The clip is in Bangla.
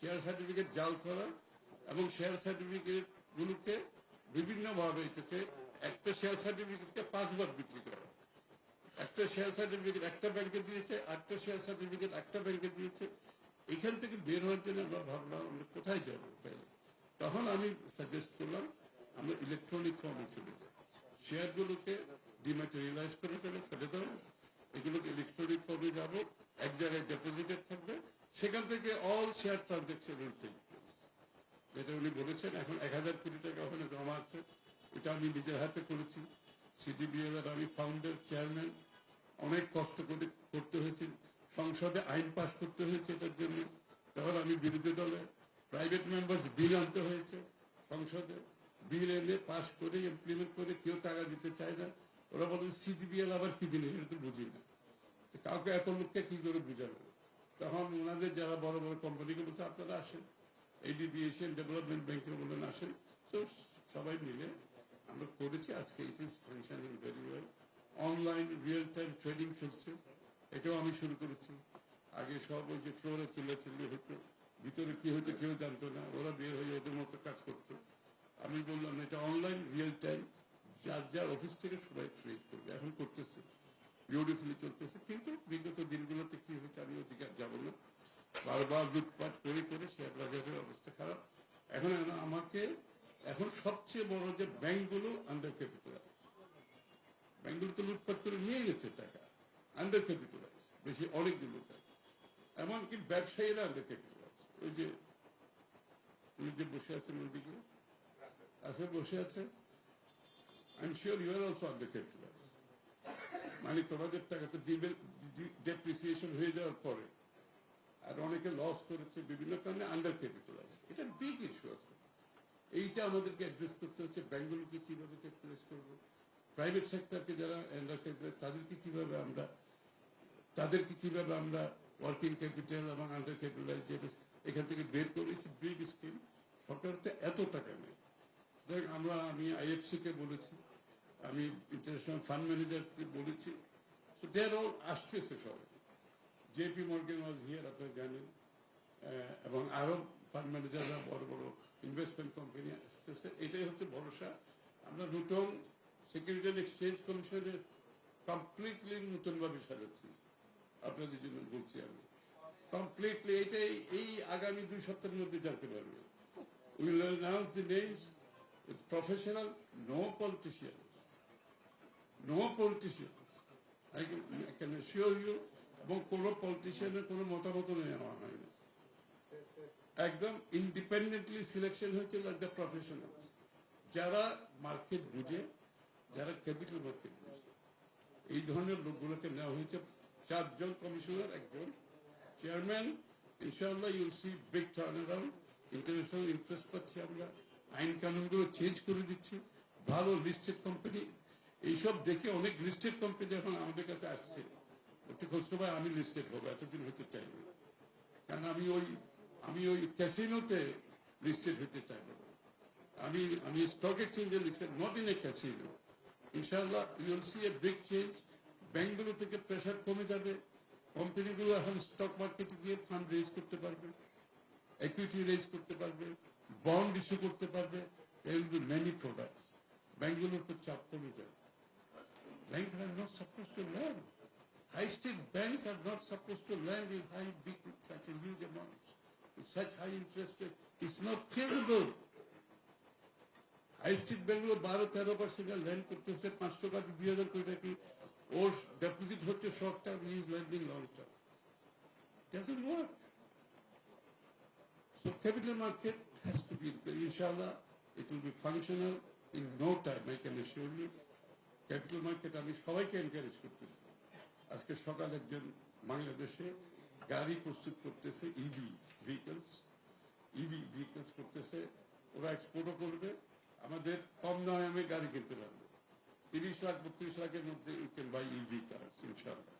শেয়ার সার্টিফিকেট জাল করা এবং শেয়ার সার্টিফিকেট গুলোকে বিভিন্নভাবে এটাকে একটা শেয়ার সার্টিফিকেটকে 5 বার বিক্রি করা। একটা শেয়ার সার্টিফিকেট একটা ব্যাংকে দিয়েছে, একটা শেয়ার সার্টিফিকেট একটা ব্যাংকে দিয়েছে। এখান থেকে বের হওয়ার জন্য আমরা ভাবলাম আমরা কোথায় যাব। তখন আমি সাজেস্ট করলাম আমরা ইলেকট্রনিক ফর্মে চলে যাই, শেয়ারগুলোকে ডিম্যাটেরিয়ালাইজ করে ফেলে দেবো, এগুলোকে ইলেকট্রনিক ফর্মে যাব, এক জায়গায় ডিপোজিটেড থাকবে, সেখান থেকে অল শেয়ার ট্রানজাকশন যেটা উনি বলেছেন। এখন 1000 কোটি টাকা ওখানে জমা আছে, এটা আমি নিজের হাতে করেছি। সিডিবিএল এর আমি ফাউন্ডার, চেয়ারম্যান, অনেক কষ্ট করে করতে হয়েছে, সংসদে আইন পাস করতে হয়েছে এটার জন্য। তখন আমি বিরোধী দলে প্রাইভেট মেম্বার্স বিল আনতে হয়েছে সংসদে, বিল এনে পাস করে ইমপ্লিমেন্ট করে কেউ টাকা দিতে চায় না। ওরা বলে সিডিবিএল আবার কি জিনিস, এটা তো বুঝি না, কাউকে এত লোককে কি করে বুঝাবে। তখন ওনাদের যারা বড় বড় কোম্পানিকে বলছে আপনারা আসেন, এডিবি এশিয়ান ডেভেলপমেন্ট ব্যাংকে বলেন আসেন। তো সবাই মিলে আমরা করেছি, আজকে it is functioning very well. Online real time trading চলছে, এটাও আমি শুরু করেছি। আগে সব ওই যে ফ্লোরে চিল্লাচিল্লি হতো, ভিতরে কি হতো কেউ জানতো না, ওরা বের হয়ে ওদের মতো কাজ করতো। আমি বললাম এটা অনলাইন রিয়েল টাইম, যার যার অফিস থেকে সবাই ট্রেড করবে, এখন করতেছে, বিউটিফুলি চলতেছে। কিন্তু বিগত দিনগুলোতে কি হয়েছে আমি ওদিকে যাব না, বারবার লুটপাট করে করে শেয়ার বাজারের অবস্থা খারাপ। এখন আমাকে এখন সবচেয়ে বড় যে ব্যাংকগুলো আন্ডার ক্যাপিটালাইজ, ব্যাংকগুলো তো লুটপাট করে নিয়ে গেছে টাকা, আন্ডার ক্যাপিটালাইজ বেশি অনেকগুলো টাকা, এমনকি ব্যবসায়ীরা আন্ডার ক্যাপিটালাইজ। ওই যে উনি যে বসে আছেন ওইদিকে আছে, বসে আছে, I am sure you are also under capitalise. মানে তোমাদের টাকা তো ডেপ্রিসিয়েশন হয়ে যাওয়ার পরে আর অনেকে লস করেছে বিভিন্ন কারণে আন্ডার ক্যাপিটালাইজ। এটা বিগ ইস্যু আছে, এইটা আমাদেরকে অ্যাড্রেস করতে হচ্ছে। ব্যাংকগুলোকে কিভাবে ক্যাপিটালাইজ করবো, প্রাইভেট সেক্টরকে যারা আন্ডার ক্যাপিটালাইজ তাদেরকে কিভাবে আমরা ওয়ার্কিং ক্যাপিটাল এবং আন্ডার ক্যাপিটালাইজ এখান থেকে বের করেছি। বিগ স্কিম, সরকারের তো এত টাকা নেই। আমি আইএফসি কে বলেছি, আমি ইন্টারন্যাশনাল ফান্ড ম্যানেজারকে বলেছি, আসতেছে সবাই। জেপি মর্গান ওয়াজ হিয়ার, আপনারা জানেন, এবং আরো ফান্ড ম্যানেজাররা বড় বড় ইনভেস্টমেন্ট কোম্পানি আসতেছে। এটাই হচ্ছে ভরসা। আমরা নতুন সিকিউরিটি অ্যান্ড এক্সচেঞ্জ কমিশনের কমপ্লিটলি নতুন ভাবে সাজাচ্ছি, আপনাদের জন্য বলছি আমি কমপ্লিটলি। এটাই এই আগামী 2 সপ্তাহের মধ্যে জানতে পারবে। We will announce the names with professional, no politicians, no politicians, I can assure you. এবং কোন পলিটিশিয়ানের কোন মতামত নেওয়া হয় না, একদম ইন্ডিপেন্ডেন্টলি সিলেকশন হয়েছে লাইক দ্য প্রফেশনালস, যারা মার্কেট বুঝে, যারা ক্যাপিটাল মার্কেট বুঝে, এই ধরনের লোকগুলোকে নেওয়া হয়েছে। 4 জন কমিশনার, 1 জন চেয়ারম্যান। ইনশাআল্লাহ you'll see big turn around. International interest পাচ্ছি আমরা, আইন কানুনগুলো চেঞ্জ করে দিচ্ছি, ভালো লিস্টেড কোম্পানি। এইসব দেখে অনেক লিস্টেড কোম্পানি এখন আমাদের কাছে আসছে, বলছে খোঁজ ভাই আমি লিস্টেড হবো, এতদিন হতে চাই না, কারণ আমি ওই ক্যাসিনোতে লিস্টেড হতে চাই না। আমি স্টক এক্সচেঞ্জে listed, not in a casino. ইনশাআল্লাহ you will see a big change. ব্যাংকগুলো থেকে প্রেশার কমে যাবে, কোম্পানিগুলো এখন স্টক মার্কেটে গিয়ে ফান্ড রেজ করতে পারবে, ইকুইটি রেজ করতে পারবে, বন্ড ইস্যু করতে পারবে। there will be many products. ব্যাংকগুলোর উপর চাপ কমে যাবে। Banks are not supposed to lend. High street banks are not supposed to lend in high, big, such a huge amounts, with such high interest rate. It's not feasible. High street ব্যাংকগুলো 12-13% ল্যান্ড করতেছে, 500 কোটি 2000 কোটি টাকা ওর ডেপোজিট হচ্ছে short term, he is lending long term. Doesn't work. So capital market has to be, inshallah, it will be functional in no time, I can assure you. Capital market আমি সবাইকে এনকারেজ করতেছি। আজকে সকাল একজন বাংলাদেশে গাড়ি প্রস্তুত করতেছে, ইভি ভেহিকলস করতেছে, ওরা এক্সপোর্টও করবে, আমাদের কম দামে গাড়ি কিনতে পারবে। 30 লাখ 32 লাখের মধ্যে you can buy EV cars ইনশাআল্লাহ।